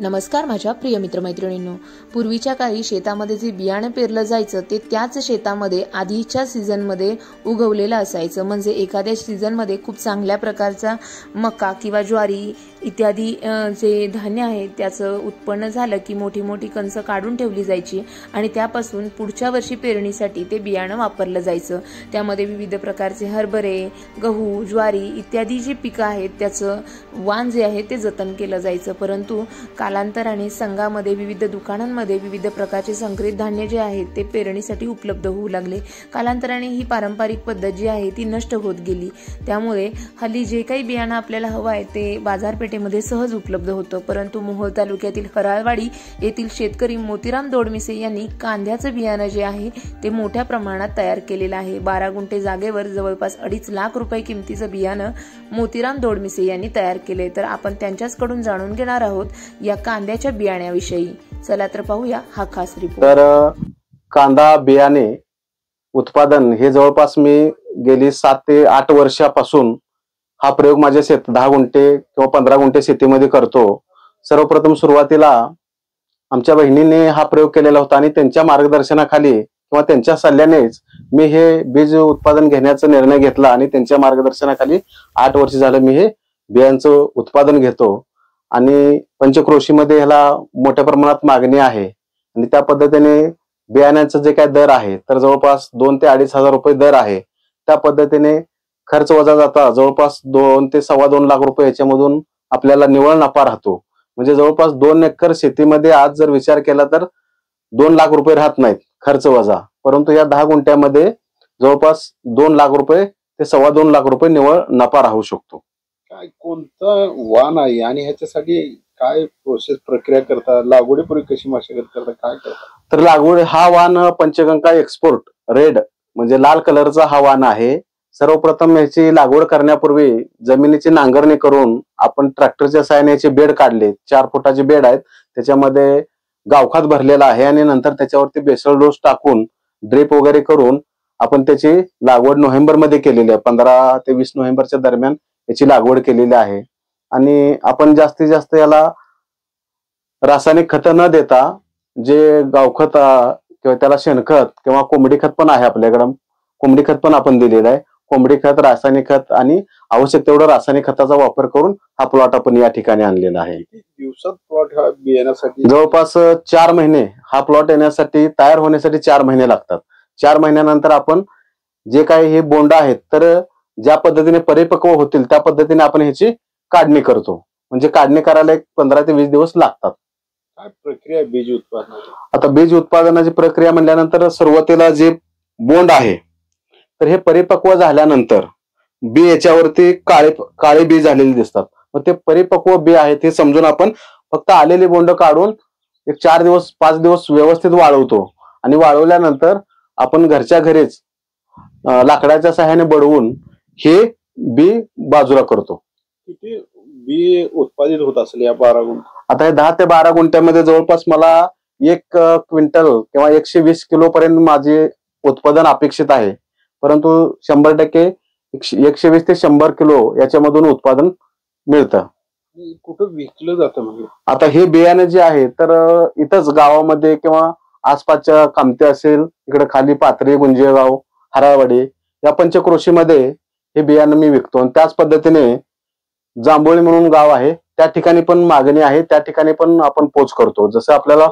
नमस्कार माझ्या प्रिय मित्रमैत्रिणींनो, पूर्वीच्या काळी शेतामध्ये जे बियाणं पेरलं जायचं ते त्याच शेतामध्ये आधीच्या सीझनमध्ये उगवलेलं असायचं. म्हणजे एखाद्या सीझनमध्ये खूप चांगल्या प्रकारचा मका किंवा ज्वारी इत्यादी जे धान्य आहे त्याचं उत्पन्न झालं की मोठी मोठी कणसं काढून ठेवली जायची आणि त्यापासून पुढच्या वर्षी पेरणीसाठी ते बियाणं वापरलं जायचं. त्यामध्ये विविध प्रकारचे हरभरे, गहू, ज्वारी इत्यादी जी पिकं आहेत त्याचं वाण जे आहे ते जतन केलं जायचं. परंतु कालांतराने संघामध्ये विविध दुकानांमध्ये विविध प्रकारचे संकरित धान्य जे आहेत ते पेरणीसाठी उपलब्ध होऊ लागले. कालांतराने ही पारंपरिक पद्धत जी आहे ती नष्ट होत गेली. त्यामुळे हल्ली जे काही बियाणं आपल्याला हवं आहे ते बाजारपेठेमध्ये सहज उपलब्ध होतं. परंतु मोहोळ तालुक्यातील हराळवाडी येथील शेतकरी मोतीराम दोडमिसे यांनी कांद्याचं बियाणं जे आहे ते मोठ्या प्रमाणात तयार केलेलं आहे. 12 गुंठे जागेवर जवळपास 2.5 लाख रुपये किमतीचं बियाणं मोतीराम दोडमिसे यांनी तयार केले. तर आपण त्यांच्याकडून जाणून घेणार आहोत या कांद्याच्या बियाण्याविषयी. चला तर पाहूया हा खास रिपोर्ट. तर कांदा बियाणे उत्पादन हे जवळपास मी गेली 7 ते 8 वर्षापासून हा प्रयोग माझ्या 10 गुंठे किंवा 15 गुंठे शेतीमध्ये करतो. सर्वप्रथम सुरुवातीला आमच्या बहिणीने हा प्रयोग केलेला होता आणि त्यांच्या मार्गदर्शनाखाली किंवा त्यांच्या सल्ल्यानेच मी हे बीज उत्पादन घेण्याचा निर्णय घेतला आणि त्यांच्या मार्गदर्शनाखाली 8 वर्ष झालं मी हे बियांचं उत्पादन घेतो. आणि पंचक्रोशीमध्ये ह्याला मोठ्या प्रमाणात मागणी आहे आणि त्या पद्धतीने बियाण्याचं जे काय दर आहे तर जवळपास 2 ते 2.5 हजार रुपये दर आहे. त्या पद्धतीने खर्च वजा जाता जवळपास 2 ते 2.25 लाख रुपये याच्यामधून आपल्याला निव्वळ नफा राहतो. म्हणजे जवळपास 2 एकर शेतीमध्ये आज जर विचार केला तर 2 लाख रुपये राहत नाहीत खर्च वजा. परंतु या 10 गुंठ्यामध्ये जवळपास 2 लाख रुपये ते 2.25 लाख रुपये निव्वळ नफा राहू शकतो. काय कोणतं वाण आहे आणि ह्याच्यासाठी काय प्रोसेस प्रक्रिया करता, लागवडीपूर्वी कशी मशागत करता, काय करता? तर लागवड हा वाण पंचगंगा एक्सपोर्ट रेड म्हणजे लाल कलरचा हा वाण आहे. सर्वप्रथम याची लागवड करण्यापूर्वी जमिनीची नांगरणी करून आपण ट्रॅक्टरच्या सहाय्याने बेड काढले. 4 फुटाचे बेड आहेत, त्याच्यामध्ये गावखात भरलेला आहे आणि नंतर त्याच्यावरती बेसल डोस टाकून ड्रिप वगैरे करून आपण त्याची लागवड नोव्हेंबरमध्ये केलेली आहे. 15 ते 20 नोव्हेंबरच्या दरम्यान याची लागवड केलेली आहे. आणि आपण जास्तीत जास्त याला रासायनिक खत न देता जे गावखत किंवा त्याला शेणखत किंवा कोंबडी खत पण आहे आपल्याकडं, कोंबडी खत पण आपण दिलेलं आहे. कोंबडी खत, रासायनिक खत आणि आवश्यक तेवढं रासायनिक खताचा वापर करून हा प्लॉट आपण या ठिकाणी आणलेला आहे. दिवसात प्लॉट हा बियाण्यासाठी जवळपास 4 महिने हा प्लॉट येण्यासाठी, तयार होण्यासाठी 4 महिने लागतात. 4 महिन्यानंतर आपण जे काही हे बोंड आहेत तर ज्या पद्धतीने परिपक्व होतील त्या पद्धतीने आपण ह्याची काढणी करतो. म्हणजे काढणी करायला 15 ते 20 दिवस लागतात. काय प्रक्रिया बीज उत्पादनाची? आता बीज उत्पादनाची प्रक्रिया म्हणल्यानंतर सुरुवातीला जे बोंड आहे तर हे परिपक्व झाल्यानंतर बी याच्यावरती काळे बी झालेले दिसतात. मग ते परिपक्व बी आहेत हे समजून आपण फक्त आलेले बोंड काढून 4 दिवस 5 दिवस व्यवस्थित वाळवतो आणि वाळवल्यानंतर आपण घरच्या घरीच लाकडाच्या सहाय्याने बडवून हे बी बाजूला करतो. किती बी उत्पादित होत असेल या 12 गुंठ? आता हे 10 ते 12 गुंठ्यामध्ये जवळपास मला 1 क्विंटल किंवा 120 किलो पर्यंत माझे उत्पादन अपेक्षित आहे. परंतु 100% 120 ते 100 किलो याच्यामधून उत्पादन मिळतं. कुठं विकलं जातं? म्हणजे आता हे बियाणे जे आहे तर इथंच गावामध्ये किंवा आसपासच्या कामते असेल, इकडे खाली पाथरी, गुंजेगाव, हराळवाडी या पंचक्रोशीमध्ये हे बियाणं मी विकतो. आणि त्याच पद्धतीने जांभोळी म्हणून गाव आहे त्या ठिकाणी पण मागणी आहे, त्या ठिकाणी पण आपण पोच करतो. जसं आपल्याला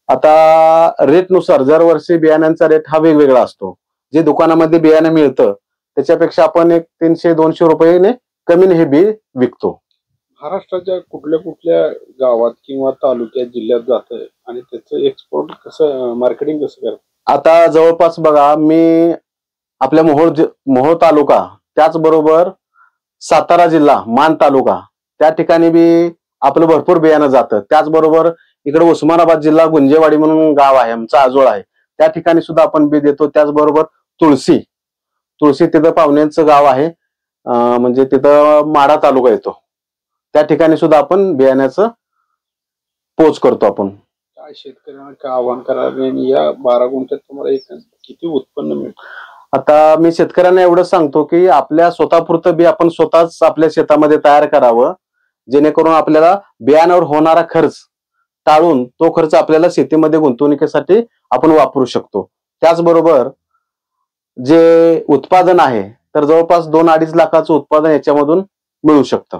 आता रेटनुसार दरवर्षी बियाण्यांचा रेट हा वेगवेगळा असतो. जे दुकानामध्ये बियाणं मिळतं त्याच्यापेक्षा आपण 300-200 रुपये कमीने हे बी विकतो. महाराष्ट्राच्या कुठल्या कुठल्या गावात किंवा तालुक्यात, जिल्ह्यात जातं आणि त्याचं एक्सपोर्ट कसं, मार्केटिंग कसं करतं? आता जवळपास बघा, मी आपल्या मोहोळ तालुका, त्याचबरोबर सातारा जिल्हा, मान तालुका त्या ठिकाणी बी आपलं भरपूर बियाणं जातं. त्याचबरोबर इकडे उस्मानाबाद जिल्हा, गुंजेवाडी म्हणून गाव आहे आमचा, आजोळ आहे, त्या ठिकाणी सुद्धा आपण बी देतो. त्याचबरोबर तुळशी तिथं पाहुण्यांचं गाव आहे, म्हणजे तिथं माढा तालुका येतो, त्या ठिकाणी सुद्धा आपण बियाण्याचं पोच करतो. आपण काय शेतकऱ्यांना काय आव्हान करावे आणि या 12 गुंठ्यात तुम्हाला किती उत्पन्न मिळतं? आता मी शेतकऱ्यांना एवढं सांगतो की आपल्या स्वतःपुरतं बी आपण स्वतःच आपल्या शेतामध्ये तयार करावं जेणेकरून आपल्याला बियाण्यावर होणारा खर्च टाळून तो खर्च आपल्याला शेतीमध्ये गुंतवणुकीसाठी आपण वापरू शकतो. त्याचबरोबर जे उत्पादन आहे तर जवळपास 2-2.5 लाखाचं उत्पादन याच्यामधून मिळू शकतं.